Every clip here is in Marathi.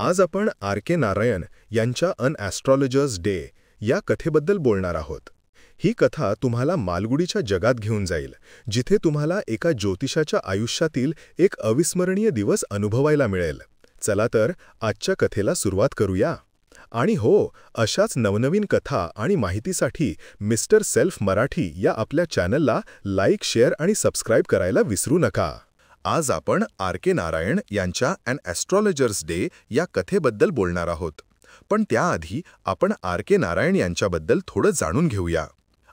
आज आपण आर के नारायण यांच्या अन ॲस्ट्रॉलॉजर्स डे या कथेबद्दल बोलणार आहोत. ही कथा तुम्हाला मालगुडीच्या जगात घेऊन जाईल, जिथे तुम्हाला एका ज्योतिषाच्या आयुष्यातील एक अविस्मरणीय दिवस अनुभवायला मिळेल. चला तर आजच्या कथेला सुरुवात करूया. आणि हो, अशाच नवनवीन कथा आणि माहितीसाठी मिस्टर सेल्फ मराठी या आपल्या चॅनलला लाईक, शेअर आणि सबस्क्राईब करायला विसरू नका. आज आपण आर के नारायण यांच्या अन ॲस्ट्रॉलॉजर्स डे या कथेबद्दल बोलणार आहोत. पण त्याआधी आपण आर के नारायण यांच्याबद्दल थोडं जाणून घेऊया.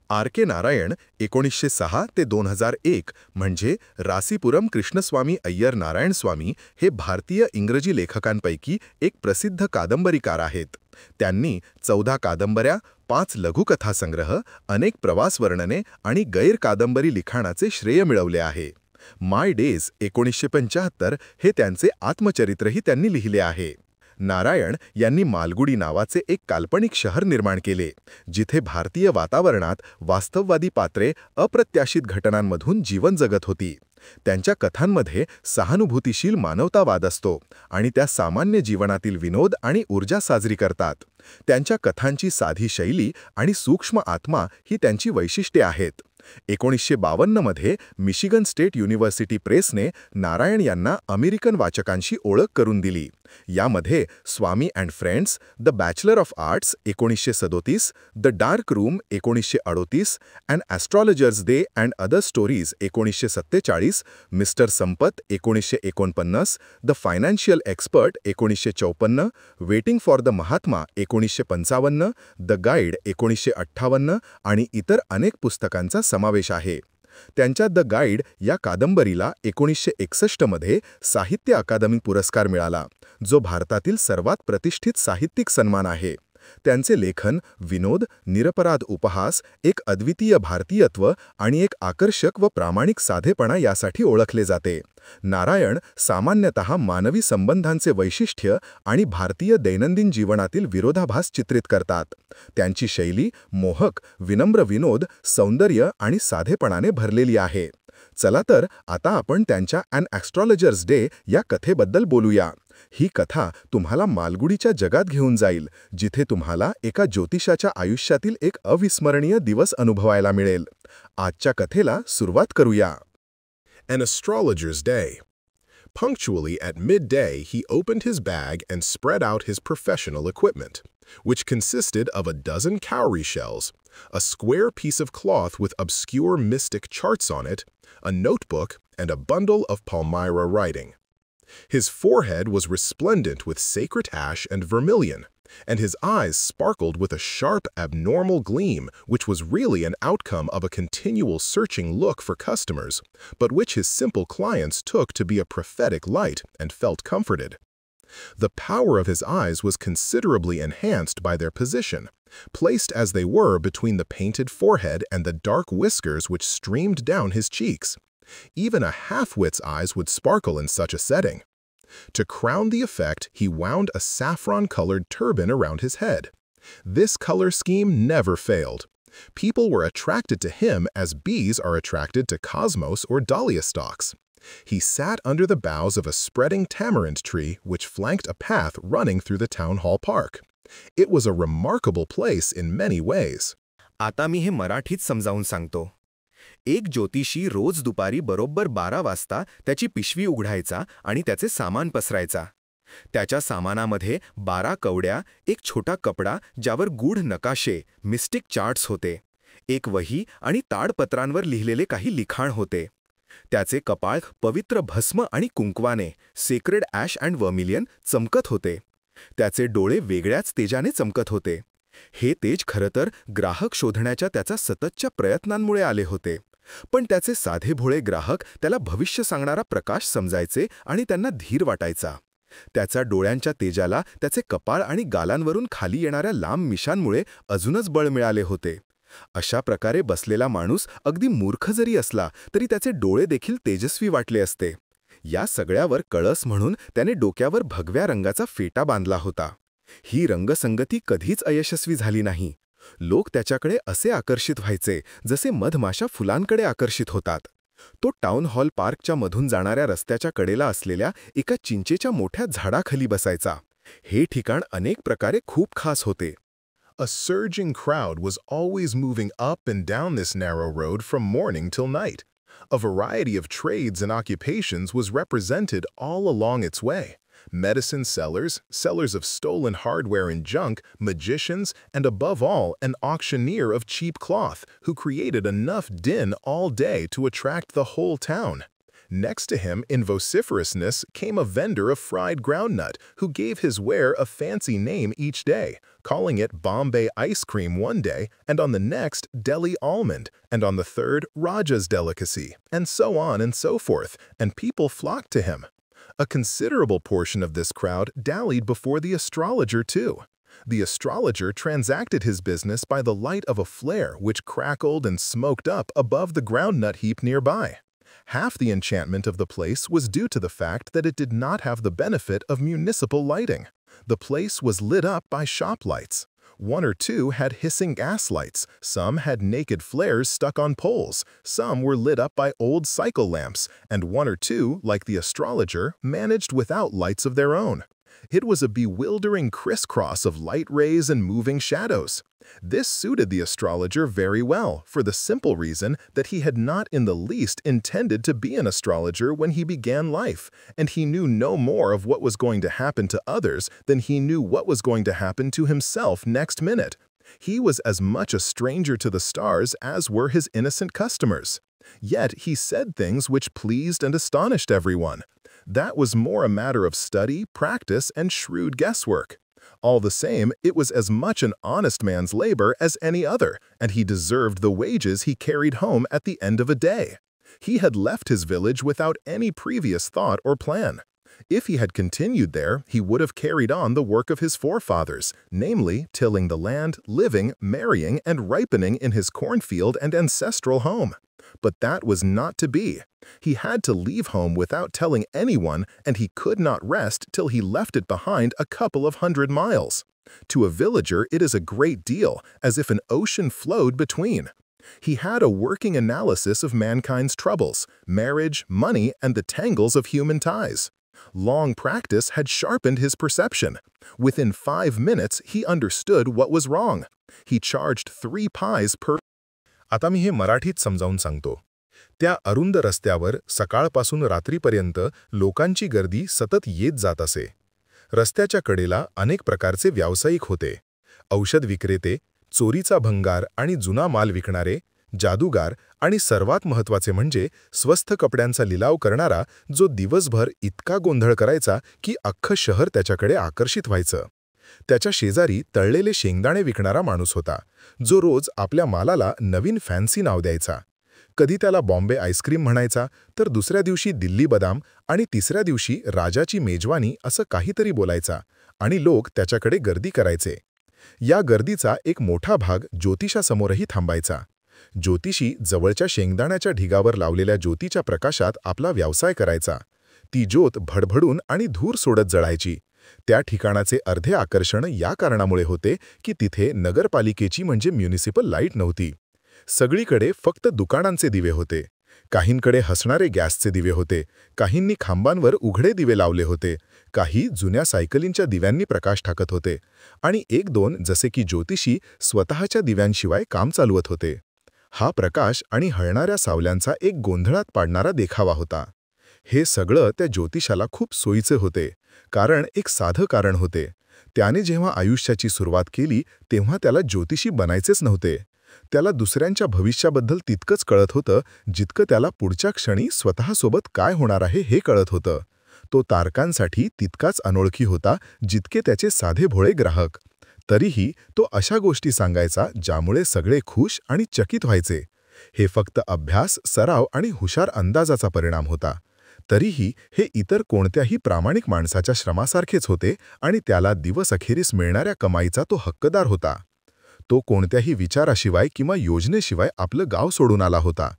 आर के नारायण 1906 ते 2001 म्हणजे रासीपुरम कृष्णस्वामी अय्यर नारायण स्वामी हे भारतीय इंग्रजी लेखकांपैकी एक प्रसिद्ध कादंबरीकार आहेत. त्यांनी 14 कादंबऱ्या, 5 लघुकथासंग्रह, अनेक प्रवासवर्णने आणि गैर कादंबरी लिखाणाचे श्रेय मिळवले आहे. माय डेज 1975 हे त्यांचे आत्मचरित्रही त्यांनी लिहिले आहे. नारायण यांनी मालगुडी नावाचे एक काल्पनिक शहर निर्माण केले, जिथे भारतीय वातावरणात वास्तववादी पात्रे अप्रत्याशित घटनांमधून जीवन जगत होती. त्यांच्या कथांमध्ये सहानुभूतीशील मानवतावाद असतो आणि त्या सामान्य जीवनातील विनोद आणि ऊर्जा साजरी करतात. त्यांच्या कथांची साधी शैली आणि सूक्ष्म आत्मा ही त्यांची वैशिष्ट्ये आहेत. 1952 मध्ये मिशिगन स्टेट युनिव्हर्सिटी प्रेसने नारायण यांना अमेरिकन वाचकांशी ओळख करून दिली. यामध्ये Swami and friends, the bachelor of arts 1937, the dark room 1938, and astrologer's day and other stories 1947, mister Sampath 1949, the financial expert 1954, waiting for the Mahatma 1955, the guide 1958 आणि इतर अनेक पुस्तकांचा समावेश आहे. त्यांच्या द गाईड या कादंबरीला 1961 मध्ये साहित्य अकादमी पुरस्कार मिळाला, जो भारतातील सर्वात प्रतिष्ठित साहित्यिक सन्मान आहे. त्यांचे लेखन विनोद, निरपराध उपहास, एक अद्वितीय भारतीयत्व आणि एक आकर्षक व प्रामाणिक साधेपणा यासाठी ओळखले जाते. नारायण सामान्यतः मानवी संबंधांचे वैशिष्ट्य आणि भारतीय दैनंदिन जीवनातील विरोधाभास चित्रित करतात. त्यांची शैली मोहक, विनम्र विनोद, सौंदर्य आणि साधेपणाने भरलेली आहे. चला तर आता आपण त्यांच्या अन ॲस्ट्रॉलॉजर्स डे या कथेबद्दल बोलूया. ही कथा तुम्हाला मालगुडीच्या जगात घेऊन जाईल, जिथे तुम्हाला एका ज्योतिषाच्या आयुष्यातील एक अविस्मरणीय दिवस अनुभवायला मिळेल. आजच्या कथेला सुरुवात करूया. An astrologer's day. Punctually at midday, he opened his bag and spread out his professional equipment, which consisted of a dozen cowrie shells, a square piece of cloth with obscure mystic charts on it, a notebook, and a bundle of Palmyra writing. His forehead was resplendent with sacred ash and vermilion, and his eyes sparkled with a sharp, abnormal gleam, which was really an outcome of a continual searching look for customers, but which his simple clients took to be a prophetic light and felt comforted. The power of his eyes was considerably enhanced by their position, placed as they were between the painted forehead and the dark whiskers which streamed down his cheeks. Even a half-wit's eyes would sparkle in such a setting. To crown the effect, he wound a saffron-colored turban around his head. This color scheme never failed. People were attracted to him as bees are attracted to cosmos or dahlia stalks. He sat under the boughs of a spreading tamarind tree which flanked a path running through the town hall park. It was a remarkable place in many ways. आता मी हे मराठीत समजावून सांगतो. एक ज्योतिषी रोज दुपारी बरोबर 12 वाजता त्याची पिशवी उघडायचा आणि त्याचे सामान पसरायचा. त्याच्या सामानामध्ये 12 कवड्या, एक छोटा कपडा ज्यावर गूढ नकाशे, मिस्टिक चार्ट्स होते, एक वही आणि ताडपत्रांवर लिहिलेले काही लिखाण होते. त्याचे कपाळ पवित्र भस्म आणि कुंकवाने, सेक्रेड ॲश अँड वर्मिलियन, चमकत होते. त्याचे डोळे वेगळ्याच तेजाने चमकत होते. हे तेज खरं तर ग्राहक शोधण्याच्या त्याच्या सततच्या प्रयत्नांमुळे आले होते. पण त्याचे साधेभोळे ग्राहक त्याला भविष्य सांगणारा प्रकाश समजायचे आणि त्यांना धीर वाटायचा. त्याच्या डोळ्यांच्या तेजाला त्याचे कपाळ आणि गालांवरून खाली येणाऱ्या लांब मिशांमुळे अजूनच बळ मिळाले होते. अशा प्रकारे बसलेला माणूस अगदी मूर्ख जरी असला तरी त्याचे डोळे देखील तेजस्वी वाटले असते. या सगळ्यावर कळस म्हणून त्याने डोक्यावर भगव्या रंगाचा फेटा बांधला होता. ही रंगसंगती कधीच अयशस्वी झाली नाही. लोक त्याच्याकडे असे आकर्षित व्हायचे जसे मधमाशा फुलांकडे आकर्षित होतात. तो टाउन हॉल पार्कच्या मधून जाणाऱ्या रस्त्याच्या कडेला असलेल्या एका चिंचेच्या मोठ्या झाडाखाली बसायचा. हे ठिकाण अनेक प्रकारे खूप खास होते. A surging crowd was always moving up and down this narrow road from morning till night. A variety of trades and occupations was represented all along its way. Medicine sellers, sellers of stolen hardware and junk, magicians, and above all, an auctioneer of cheap cloth who created enough din all day to attract the whole town. Next to him, in vociferousness, came a vendor of fried groundnut who gave his ware a fancy name each day, calling it Bombay ice cream one day, and on the next, Delhi almond, and on the third, Raja's delicacy, and so on and so forth, and people flocked to him. A considerable portion of this crowd dallied before the astrologer, too. The astrologer transacted his business by the light of a flare which crackled and smoked up above the groundnut heap nearby. Half the enchantment of the place was due to the fact that it did not have the benefit of municipal lighting. The place was lit up by shop lights. One or two had hissing gas lights, some had naked flares stuck on poles, some were lit up by old cycle lamps, and one or two, like the astrologer, managed without lights of their own. It was a bewildering crisscross of light rays and moving shadows. This suited the astrologer very well, for the simple reason that he had not in the least intended to be an astrologer when he began life, and he knew no more of what was going to happen to others than he knew what was going to happen to himself next minute. He was as much a stranger to the stars as were his innocent customers. Yet he said things which pleased and astonished everyone. That was more a matter of study, practice, and shrewd guesswork. All the same, it was as much an honest man's labor as any other, and he deserved the wages he carried home at the end of a day. He had left his village without any previous thought or plan. If he had continued there, he would have carried on the work of his forefathers, namely, tilling the land, living, marrying, and ripening in his cornfield and ancestral home. But that was not to be. He had to leave home without telling anyone, and he could not rest till he left it behind a couple of 100 miles. To a villager, it is a great deal, as if an ocean flowed between. He had a working analysis of mankind's troubles, marriage, money, and the tangles of human ties. Long practice had sharpened his perception. Within 5 minutes, he understood what was wrong. He charged 3 pies per. आता मी हे मराठीत समजावून सांगतो. त्या अरुंद रस्त्यावर सकाळपासून रात्रीपर्यंत लोकांची गर्दी सतत येत जात असे. रस्त्याच्या कडेला अनेक प्रकारचे व्यावसायिक होते. औषध विक्रेते, चोरीचा भंगार आणि जुना माल विकणारे, जादूगार आणि सर्वात महत्त्वाचे म्हणजे स्वस्त कपड्यांचा लिलाव करणारा, जो दिवसभर इतका गोंधळ करायचा की अख्खं शहर त्याच्याकडे आकर्षित व्हायचं. त्याच्या शेजारी तळलेले शेंगदाणे विकणारा माणूस होता, जो रोज आपल्या मालाला नवीन फॅन्सी नाव द्यायचा. कधी त्याला बॉम्बे आईस्क्रीम म्हणायचा, तर दुसऱ्या दिवशी दिल्ली बदाम आणि तिसऱ्या दिवशी राजाची मेजवानी असं काहीतरी बोलायचा, आणि लोक त्याच्याकडे गर्दी करायचे. या गर्दीचा एक मोठा भाग ज्योतिषासमोरही थांबायचा. ज्योतिषी जवळच्या शेंगदाण्याच्या ढिगावर लावलेल्या ज्योतीच्या प्रकाशात आपला व्यवसाय करायचा. ती ज्योत भडभडून आणि धूर सोडत जळायची. त्या ठिकाणाचे अर्धे आकर्षण या कारणामुळे होते की तिथे नगरपालिकेची म्हणजे म्युनिसिपल लाईट नव्हती. सगळीकडे फक्त दुकानांचे दिवे होते. काहींकडे हसणारे गॅसचे दिवे होते, काहींनी खांबांवर उघडे दिवे लावले होते, काही जुन्या सायकलींच्या दिव्यांनी प्रकाश टाकत होते, आणि 1-2 जसे की ज्योतिषी स्वतःच्या दिव्यांशिवाय काम चालवत होते. हा प्रकाश आणि हळणाऱ्या सावल्यांचा एक गोंधळात पाडणारा देखावा होता. हे सगळं त्या ज्योतिषाला खूप सोयीचे होते, कारण एक साधं कारण होते. त्याने जेव्हा आयुष्याची सुरुवात केली तेव्हा त्याला ज्योतिषी बनायचेच नव्हते. त्याला दुसऱ्यांच्या भविष्याबद्दल तितकंच कळत होतं जितकं त्याला पुढच्या क्षणी स्वतःसोबत काय होणार आहे हे कळत होतं. तो तारकांसाठी तितकाच अनोळखी होता जितके त्याचे साधे भोळे ग्राहक. तरीही तो अशा गोष्टी सांगायचा ज्यामुळे सगळे खुश आणि चकित व्हायचे. हे फक्त अभ्यास, सराव आणि हुशार अंदाजाचा परिणाम होता. तरीही हे इतर कोणत्याही प्रामाणिक माणसाच्या श्रमासारखेच होते आणि त्याला दिवसअखेरीस मिळणाऱ्या कमाईचा तो हक्कदार होता. तो कोणत्याही विचाराशिवाय किंवा योजनेशिवाय आपलं गाव सोडून आला होता.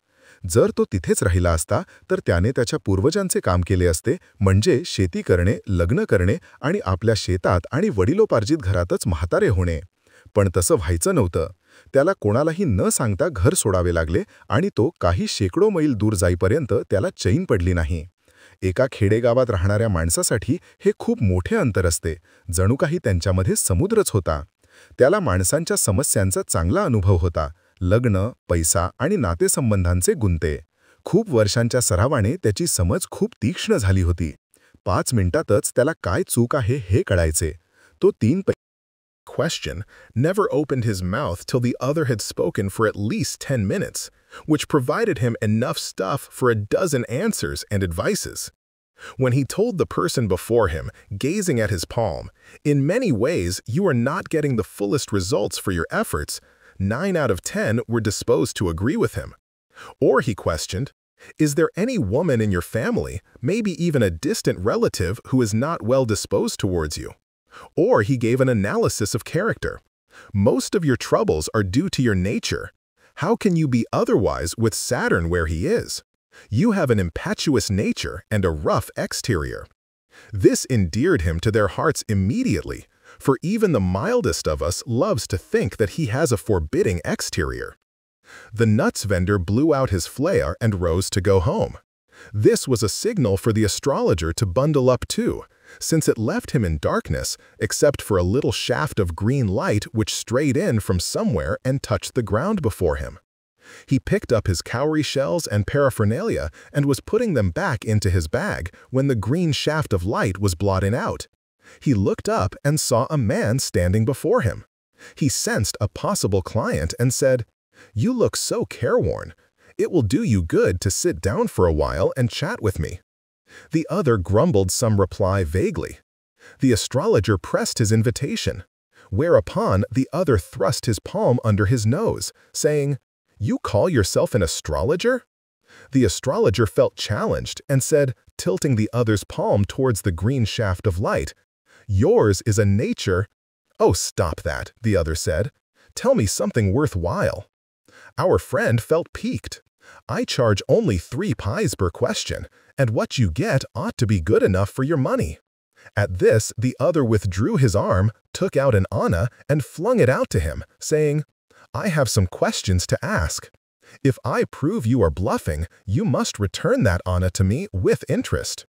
जर तो तिथेच राहिला असता तर त्याने त्याच्या पूर्वजांचे काम केले असते, म्हणजे शेती करणे, लग्न करणे आणि आपल्या शेतात आणि वडिलोपार्जित घरातच म्हातारे होणे. पण तसं व्हायचं नव्हतं. त्याला कोणालाही न सांगता घर सोडावे लागले आणि तो काही शेकडो मैल दूर जाईपर्यंत त्याला चैन पडली नाही. एका खेडेगावात राहणाऱ्या माणसासाठी हे खूप मोठे अंतर असते, जणू काही त्यांच्यामध्ये समुद्रच होता. त्याला माणसांच्या समस्यांचा चांगला अनुभव होता, लग्न, पैसा आणि नातेसंबंधांचे गुंते. खूप वर्षांच्या सरावाने त्याची समज खूप तीक्ष्ण झाली होती. 5 मिनिटातच त्याला काय चूक आहे हे कळायचे. तो 3 question never opened his mouth till the other had spoken for at least 10 minutes, which provided him enough stuff for a dozen answers and advices. When he told the person before him, gazing at his palm, "In many ways, you are not getting the fullest results for your efforts," 9 out of 10 were disposed to agree with him. Or he questioned, "Is there any woman in your family, maybe even a distant relative, who is not well disposed towards you?" Or he gave an analysis of character. "Most of your troubles are due to your nature. How can you be otherwise with Saturn where he is? You have an impetuous nature and a rough exterior." This endeared him to their hearts immediately, for even the mildest of us loves to think that he has a forbidding exterior. The nuts vendor blew out his flare and rose to go home. This was a signal for the astrologer to bundle up too, since it left him in darkness, except for a little shaft of green light which strayed in from somewhere and touched the ground before him. He picked up his cowrie shells and paraphernalia and was putting them back into his bag when the green shaft of light was blotted out. He looked up and saw a man standing before him. He sensed a possible client and said, "You look so careworn. It will do you good to sit down for a while and chat with me." The other grumbled some reply vaguely. The astrologer pressed his invitation, whereupon the other thrust his palm under his nose, saying, "You call yourself an astrologer?" The astrologer felt challenged and said, tilting the other's palm towards the green shaft of light, "Yours is a nature—" "Oh, stop that," the other said. "Tell me something worthwhile." Our friend felt piqued. "I charge only 3 pies per question, and what you get ought to be good enough for your money." At this, the other withdrew his arm, took out an anna, and flung it out to him, saying, "I have some questions to ask. If I prove you are bluffing, you must return that anna to me with interest.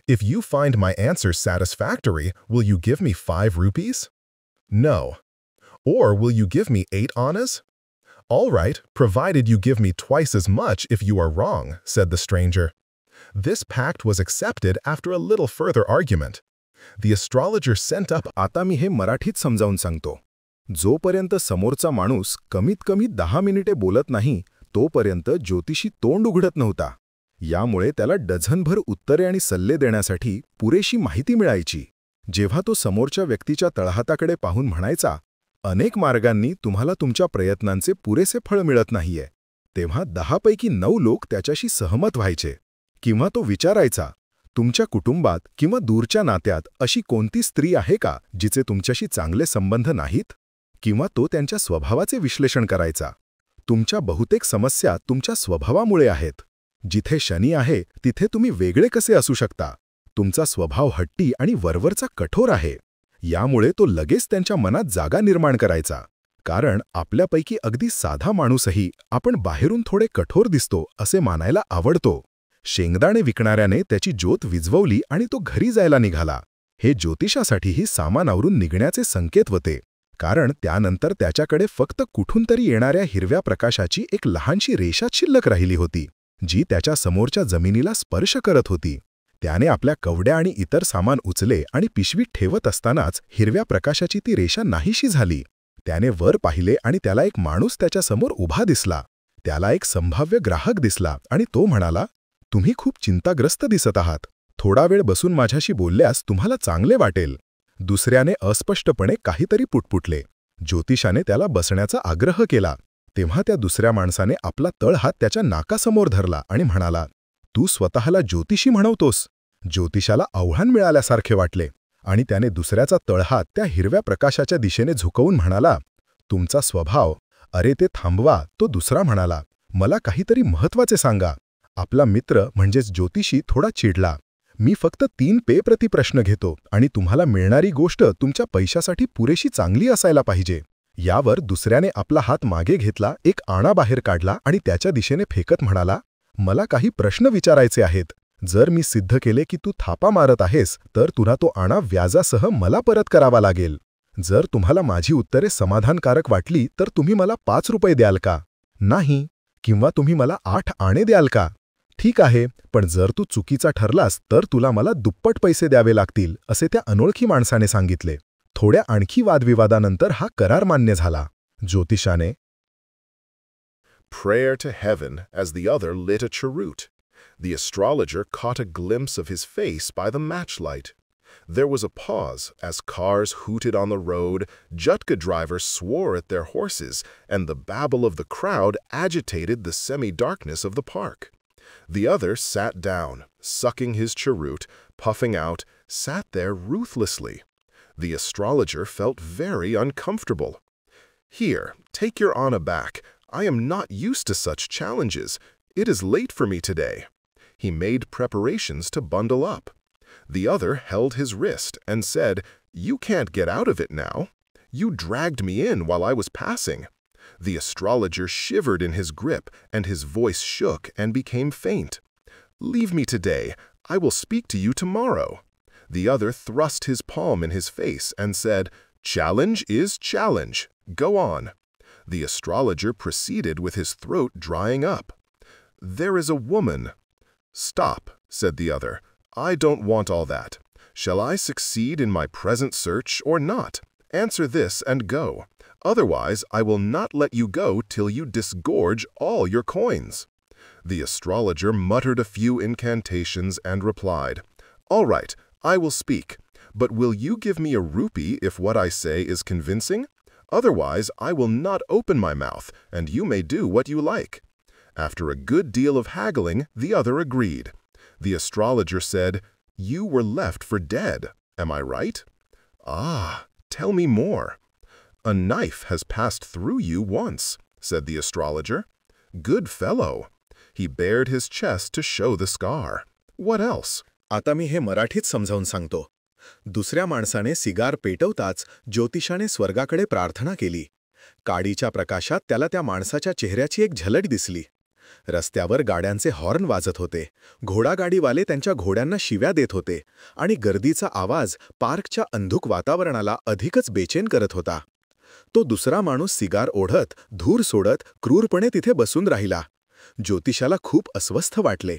If you find my answers satisfactory, will you give me 5 rupees? No. Or will you give me 8 annas? All right, provided you give me twice as much if you are wrong," said the stranger. This pact was accepted after a little further argument. The astrologer sent up. आता मी हे मराठीत समजावून सांगतो. जोपर्यंत समोरचा माणूस कमीत कमी 10 मिनिटे बोलत नाही, तोपर्यंत ज्योतिषी तोंड उघडत नव्हता. यामुळे त्याला डझनभर उत्तरे आणि सल्ले देण्यासाठी पुरेशी माहिती मिळायची. जेव्हा तो समोरच्या व्यक्तीच्या तळहाताकडे पाहून म्हणायचा, "अनेक मार्गांनी तुम्हाला तुमच्या प्रयत्नांचे पुरेसे फळ मिळत नाहीये," तेव्हा 10 पैकी 9 लोक त्याच्याशी सहमत व्हायचे. किंवा तो विचारायचा, "तुमच्या कुटुंबात किंवा दूरच्या नात्यात अशी कोणती स्त्री आहे का जिचे तुमच्याशी चांगले संबंध नाहीत?" किंवा तो त्यांच्या स्वभावाचे विश्लेषण करायचा. "तुमच्या बहुतेक समस्या तुमच्या स्वभावामुळे आहेत. जिथे शनी आहे तिथे तुम्ही वेगळे कसे असू शकता? तुमचा स्वभाव हट्टी आणि वरवरचा कठोर आहे." यामुळे तो लगेच त्यांच्या मनात जागा निर्माण करायचा. कारण आपल्यापैकी अगदी साधा माणूसही आपण बाहेरून थोडे कठोर दिसतो असे मानायला आवडतो. शेंगदाणे विकणाऱ्याने त्याची ज्योत विझवली आणि तो घरी जायला निघाला. हे ज्योतिषासाठीही सामान आवरून निघण्याचे संकेत होते. कारण त्यानंतर त्याच्याकडे फक्त कुठून तरी येणाऱ्या हिरव्या प्रकाशाची एक लहानशी रेषा शिल्लक राहिली होती, जी त्याच्या समोरच्या जमिनीला स्पर्श करत होती. त्याने आपल्या कवड्या आणि इतर सामान उचले आणि पिशवीत ठेवत असतानाच हिरव्या प्रकाशाची ती रेषा नाहीशी झाली. त्याने वर पाहिले आणि त्याला एक माणूस त्याच्यासमोर उभा दिसला. त्याला एक संभाव्य ग्राहक दिसला आणि तो म्हणाला, "तुम्ही खूप चिंताग्रस्त दिसत आहात. थोडा वेळ बसून माझ्याशी बोलल्यास तुम्हाला चांगले वाटेल." दुसऱ्याने अस्पष्टपणे काहीतरी पुटपुटले. ज्योतिषाने त्याला बसण्याचा आग्रह केला. तेव्हा त्या दुसऱ्या माणसाने आपला तळहात त्याच्या नाकासमोर धरला आणि म्हणाला, "तू स्वतःला ज्योतिषी म्हणवतोस." ज्योतिषाला आव्हान मिळाल्यासारखे वाटले आणि त्याने दुसऱ्याचा तळहात त्या हिरव्या प्रकाशाच्या दिशेने झुकवून म्हणाला, "तुमचा स्वभाव." "अरे ते थांबवा," तो दुसरा म्हणाला. "मला काहीतरी महत्त्वाचे सांगा." आपला मित्र म्हणजेच ज्योतिषी थोडा चिडला. "मी फक्त 3 पे प्रति प्रश्न घेतो आणि तुम्हाला मिळणारी गोष्ट तुमच्या पैशासाठी पुरेशी चांगली असायला पाहिजे." यावर दुसऱ्याने आपला हात मागे घेतला, एक आणा बाहेर काढला आणि त्याच्या दिशेने फेकत म्हणाला, "मला काही प्रश्न विचारायचे आहेत." जर मी सिद्ध केले की तू थापा मारत आहेस तर तुला तो आणा व्याजासह मला परत करावा लागेल. जर तुम्हाला माझी उत्तरे समाधानकारक वाटली तर तुम्ही मला 5 रुपये द्याल का? नाही. किंवा तुम्ही मला 8 आणे द्याल का? ठीक आहे, पण जर तू चुकीचा ठरलास तर तुला मला दुप्पट पैसे द्यावे लागतील, असे त्या अनोळखी माणसाने सांगितले. थोड्या आणखी वादविवादानंतर हा करार मान्य झाला. ज्योतिषाने Prayer to heaven as the other lit a cheroot. The astrologer caught a glimpse of his face by the matchlight. There was a pause as cars hooted on the road, Jutka drivers swore at their horses, and the babble of the crowd agitated the semi-darkness of the park. The other sat down, sucking his cheroot, puffing out, sat there ruthlessly. The astrologer felt very uncomfortable. "Here, take your honor back. I am not used to such challenges. It is late for me today." He made preparations to bundle up. The other held his wrist and said, "You can't get out of it now. You dragged me in while I was passing." The astrologer shivered in his grip, and his voice shook and became faint. "Leave me today. I will speak to you tomorrow." The other thrust his palm in his face and said, "Challenge is challenge. Go on." The astrologer proceeded with his throat drying up. "There is a woman." "Stop," said the other. "I don't want all that. Shall I succeed in my present search or not? Answer this and go. Otherwise, I will not let you go till you disgorge all your coins." The astrologer muttered a few incantations and replied, "All right, I will speak. But will you give me a rupee if what I say is convincing? Otherwise, I will not open my mouth, and you may do what you like." After a good deal of haggling, the other agreed. The astrologer said, "You were left for dead. Am I right?" "Ah, tell me more." "A knife has passed through you once," said the astrologer. "Good fellow." He bared his chest to show the scar. "What else?" आता मी हे मराठीत समजावून सांगतो. दुसऱ्या माणसाने सिगार पेटवताच ज्योतिषाने स्वर्गाकडे प्रार्थना केली. काडीच्या प्रकाशात त्याला त्या माणसाच्या चेहऱ्याची एक झलक दिसली. रस्त्यावर गाड्यांचे हॉर्न वाजत होते, घोडागाडीवाले त्यांच्या घोड्यांना शिव्या देत होते आणि गर्दीचा आवाज पार्कच्या अंधुक वातावरणाला अधिकच बेचैन करत होता. तो दुसरा माणूस सिगार ओढत, धूर सोडत क्रूरपणे तिथे बसून राहिला. ज्योतिषाला खूप अस्वस्थ वाटले.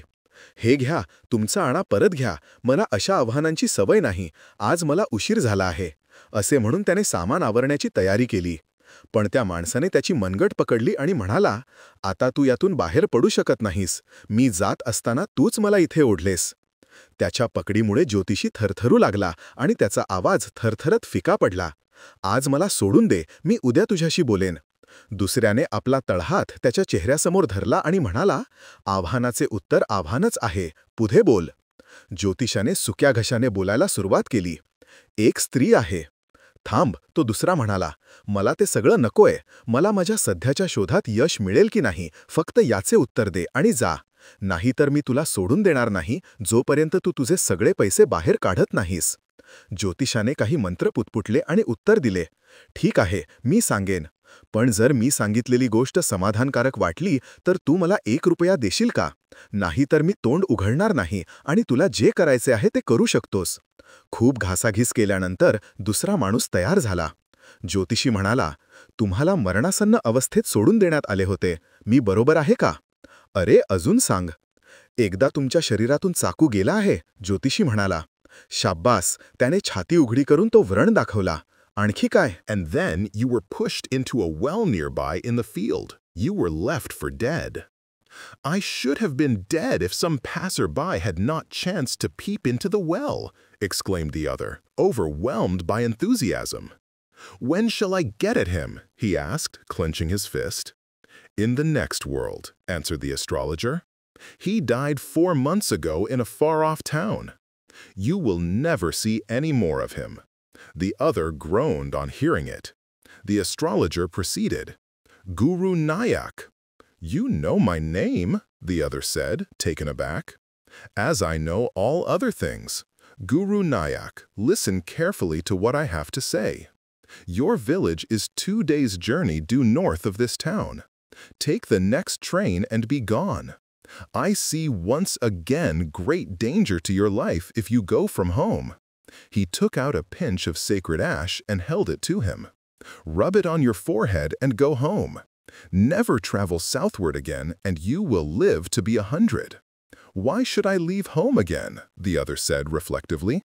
"हे घ्या, तुमचा आणा परत घ्या. मला अशा आव्हानांची सवय नाही. आज मला उशीर झाला आहे," असे म्हणून त्याने सामान आवरण्याची तयारी केली. पण त्या माणसाने त्याची मनगट पकडली आणि म्हणाला, "आता तू यातून बाहेर पडू शकत नाहीस. मी जात असताना तूच मला इथे ओढलेस." त्याच्या पकडीमुळे ज्योतिषी थरथरू लागला आणि त्याचा आवाज थरथरत फिका पडला. "आज मला सोडून दे, मी उद्या तुझ्याशी बोलेन." दुसऱ्याने आपला तळहात त्याच्या चेहऱ्यासमोर धरला आणि म्हणाला, "आव्हानाचे उत्तर आव्हानच आहे. पुढे बोल." ज्योतिषाने सुक्या घशाने बोलायला सुरुवात केली. "एक स्त्री आहे." "थांब," तो दुसरा म्हणाला. "मला ते सगळं नकोय. मला माझ्या सध्याच्या शोधात यश मिळेल की नाही, फक्त याचे उत्तर दे आणि जा. नाहीतर मी तुला सोडून देणार नाही, जोपर्यंत तू तुझे सगळे पैसे बाहेर काढत नाहीस." ज्योतिषाने काही मंत्र पुटपुटले आणि उत्तर दिले, "ठीक आहे, मी सांगेन. पण जर मी सांगितलेली गोष्ट समाधानकारक वाटली तर तू मला 1 रुपया देशील का? नाहीतर मी तोंड उघडणार नाही आणि तुला जे करायचे आहे ते करू शकतोस." खूप घासाघीस केल्यानंतर दुसरा माणूस तयार झाला. ज्योतिषी म्हणाला, "तुम्हाला मरणासन्न अवस्थेत सोडून देण्यात आले होते. मी बरोबर आहे का?" "अरे, अजून सांग." "एकदा तुमच्या शरीरातून चाकू गेला आहे," ज्योतिषी म्हणाला. "शाब्बास." त्याने छाती उघडी करून तो व्रण दाखवला. "आणखी काय?" "And then you were pushed into a well nearby in the field. You were left for dead." "I should have been dead if some passerby had not chanced to peep into the well," exclaimed the other, overwhelmed by enthusiasm. "When shall I get at him?" he asked, clenching his fist. "In the next world," answered the astrologer. "He died 4 months ago in a far-off town. You will never see any more of him." The other groaned on hearing it. The astrologer proceeded, "Guru Nayak." "You know my name," the other said, taken aback. "As I know all other things. Guru Nayak, listen carefully to what I have to say. Your village is 2 days' journey due north of this town. Take the next train and be gone. I see once again great danger to your life if you go from home. He took out a pinch of sacred ash and held it to him. Rub it on your forehead and go home. Never travel southward again, and you will live to be 100. Why should I leave home again? The other said reflectively.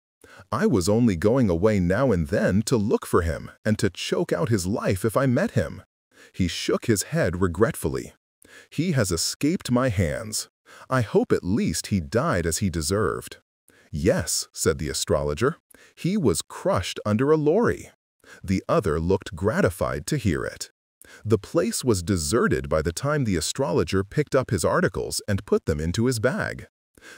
I was only going away now and then to look for him and to choke out his life if I met him. He shook his head regretfully. He has escaped my hands. I hope at least he died as he deserved. Yes, said the astrologer. He was crushed under a lorry. The other looked gratified to hear it. The place was deserted by the time the astrologer picked up his articles and put them into his bag.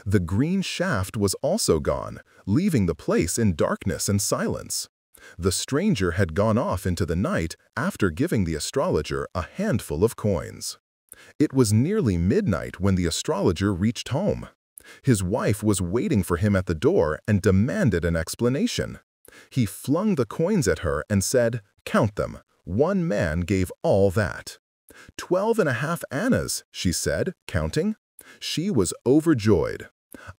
The green shaft was also gone, leaving the place in darkness and silence. The stranger had gone off into the night after giving the astrologer a handful of coins. It was nearly midnight when the astrologer reached home. His wife was waiting for him at the door and demanded an explanation. He flung the coins at her and said, "Count them. One man gave all that." 12.5 annas, she said, counting. She was overjoyed.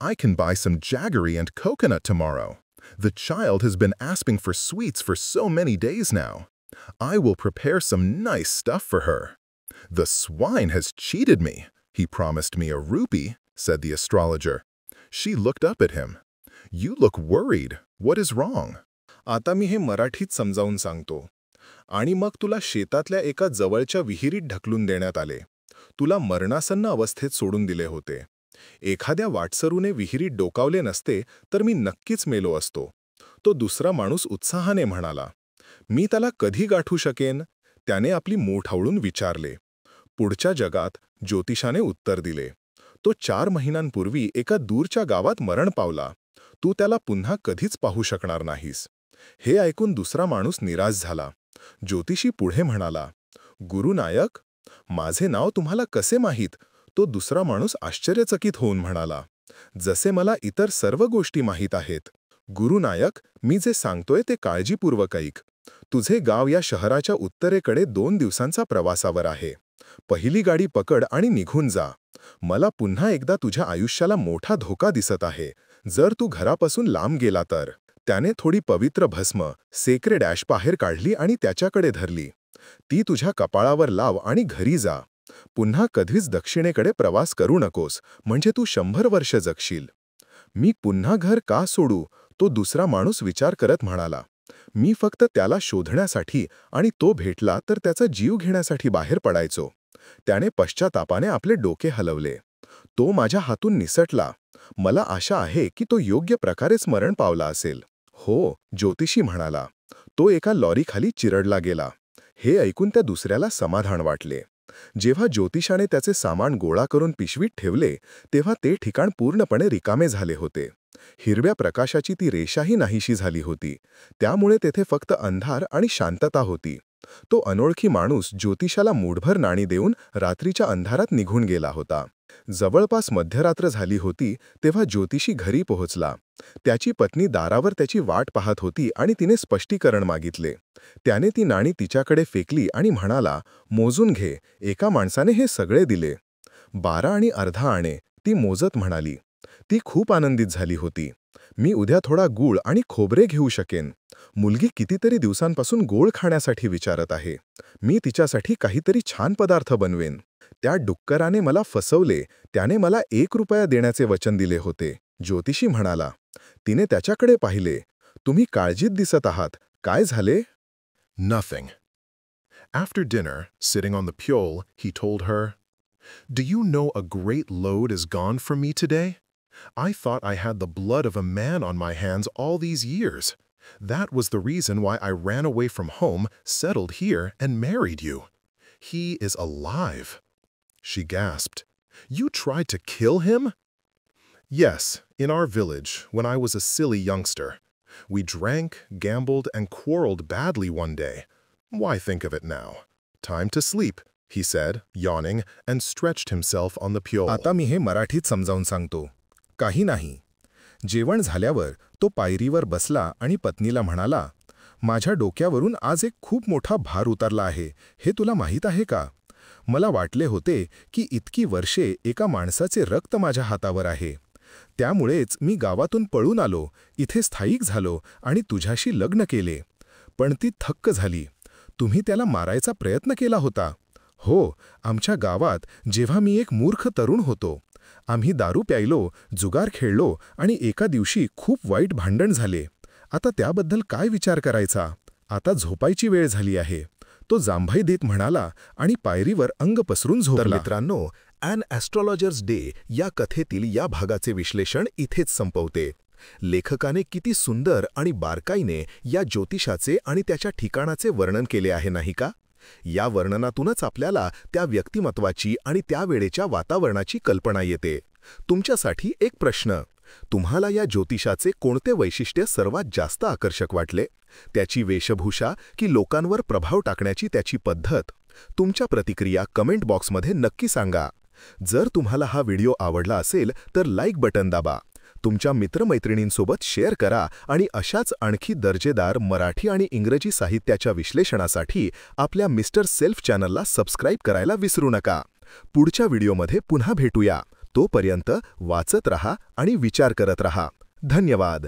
I can buy some jaggery and coconut tomorrow. The child has been asking for sweets for so many days now. I will prepare some nice stuff for her. The swine has cheated me. He promised me a rupee, said the astrologer. She looked up at him. You look worried. What is wrong? आता मी हे मराठीत समजावून सांगतो. आणि मग तुला शेतातल्या एका जवळच्या विहिरीत ढकलून देण्यात आले. तुला मरणासन्न अवस्थेत सोडून दिले होते. एखाद्या वाटसरूने विहिरीत डोकावले नसते तर मी नक्कीच मेलो असतो. तो दुसरा माणूस उत्साहाने म्हणाला. मी त्याला कधी गाठू शकेन? त्याने आपली मूठ हवळून विचारले. पुढच्या जगात, ज्योतिषाने उत्तर दिले. तो 4 महिन्यांपूर्वी एका दूरच्या गावात मरण पावला. तू त्याला पुन्हा कधीच पाहू शकणार नाहीस. हे ऐकून दुसरा माणूस निराश झाला. ज्योतिषी पुढे म्हणाला, गुरुनायक, माझे नाव तुम्हाला कसे माहीत? तो दुसरा माणूस आश्चर्यचकित होऊन म्हणाला, जसे मला इतर सर्व गोष्टी माहीत आहेत. गुरुनायक, मी जे सांगतोय ते काळजीपूर्वक ऐक. तुझे गाव या शहराच्या उत्तरेकडे 2 दिवसांचा प्रवासावर आहे. पहिली गाडी पकड आणि निघून जा. मला पुन्हा एकदा तुझ्या आयुष्याला मोठा धोका दिसत आहे, जर तू घरापासून लांब गेला तर. त्याने थोडी पवित्र भस्म, सेक्रेड ॲश बाहेर काढली आणि त्याच्याकडे धरली. ती तुझ्या कपाळावर लाव आणि घरी जा. पुन्हा कधीच दक्षिणेकडे प्रवास करू नकोस, म्हणजे तू 100 वर्ष जगशील. मी पुन्हा घर का सोडू? तो दुसरा माणूस विचार करत म्हणाला. मी फक्त त्याला शोधण्यासाठी आणि तो भेटला तर त्याचा जीव घेण्यासाठी बाहेर पडायचो. त्याने पश्चातापाने आपले डोके हलवले. तो माझ्या हातून निसटला. मला आशा आहे की तो योग्य प्रकारेच मरण पावला असेल. हो, ज्योतिषी म्हणाला. तो एका लॉरीखाली चिरडला गेला. हे ऐकून त्या दुसऱ्याला समाधान वाटले. जेव्हा ज्योतिषाने त्याचे सामान गोळा करून पिशवीत ठेवले, तेव्हा ते ठिकाण पूर्णपणे रिकामे झाले होते. हिरव्या प्रकाशाची ती रेषाही नाहीशी झाली होती. त्यामुळे तेथे फक्त अंधार आणि शांतता होती. तो अनोळखी माणूस ज्योतिषाला मूठभर नाणी देऊन रात्रीच्या अंधारात निघून गेला होता. जवळपास मध्यरात्र झाली होती तेव्हा ज्योतिषी घरी पोहोचला. त्याची पत्नी दारावर त्याची वाट पाहत होती आणि तिने स्पष्टीकरण मागितले. त्याने ती नाणी तिच्याकडे फेकली आणि म्हणाला, मोजून घे, एका माणसाने हे सगळे दिले. 12.5 आणे, ती मोजत म्हणाली. ती खूप आनंदित झाली होती. मी उद्या थोडा गूळ आणि खोबरे घेऊ शकेन. मुलगी कितीतरी दिवसांपासून गोळ खाण्यासाठी विचारत आहे. मी तिच्यासाठी काहीतरी छान पदार्थ बनवेन. त्या डुक्कराने मला फसवले. त्याने मला 1 रुपया देण्याचे वचन दिले होते, ज्योतिषी म्हणाला. तिने त्याच्याकडे पाहिले. तुम्ही काळजीत दिसत आहात. काय झाले? Nothing. After dinner, sitting on the pule, he told her, Do you know a great load is gone from me today? I thought I had the blood of a man on my hands all these years. That was the reason why I ran away from home, settled here, and married you. He is alive. She gasped. You tried to kill him? Yes, in our village, when I was a silly youngster. We drank, gambled, and quarreled badly one day. Why think of it now? Time to sleep, he said, yawning, and stretched himself on the pule. आता मी हे मराठीत समजावून सांगतो. काही नाही. जेवण झाल्यावर तो पायरीवर बसला आणि पत्नीला म्हणाला, माझ्या डोक्यावरून आज एक खूप मोठा भार उतरला आहे, हे तुला माहीत आहे का? मला वाटले होते की इतकी वर्षे एका माणसाचे रक्त माझ्या हातावर आहे. त्यामुळेच मी गावातून पळून आलो, इथे स्थायिक झालो आणि तुझ्याशी लग्न केले. पण ती थक्क झाली. तुम्ही त्याला मारायचा प्रयत्न केला होता. हो, आमच्या गावात जेव्हा मी एक मूर्ख तरुण होतो. आम्ही दारू प्यायलो, जुगार खेळलो आणि एका दिवशी खूप वाईट भांडण झाले. आता त्याबद्दल काय विचार करायचा? आता झोपायची वेळ झाली आहे, तो जांभई देत म्हणाला आणि पायरीवर अंग पसरून तर झोपला. मित्रांनो, ॲन ॲस्ट्रॉलॉजर्स डे या कथेतील या भागाचे विश्लेषण इथेच संपवते. लेखकाने किती सुंदर आणि बारकाईने या ज्योतिषाचे आणि त्याच्या ठिकाणाचे वर्णन केले आहे नाही का? या वर्णनातूनच आपल्याला त्या व्यक्तिमत्वाची आणि त्यावेळेच्या वातावरणाची कल्पना येते. तुमच्यासाठी एक प्रश्न: तुम्हाला या ज्योतिषाचे कोणते वैशिष्ट्य सर्वात जास्त आकर्षक वाटले? त्याची वेशभूषा की लोकांवर प्रभाव टाकण्याची त्याची पद्धत? तुमच्या प्रतिक्रिया कमेंट बॉक्समध्ये नक्की सांगा. जर तुम्हाला हा व्हिडिओ आवडला असेल तर लाईक बटन दाबा. तुमच्या मित्रमैत्रिणींसोबत शेअर करा आणि अशाच आणखी दर्जेदार मराठी आणि इंग्रजी साहित्याच्या विश्लेषणासाठी आपल्या मिस्टर सेल्फ चॅनलला सबस्क्राईब करायला विसरू नका. पुढच्या व्हिडिओमध्ये पुन्हा भेटूया. तोपर्यंत वाचत रहा आणि विचार करत रहा. धन्यवाद.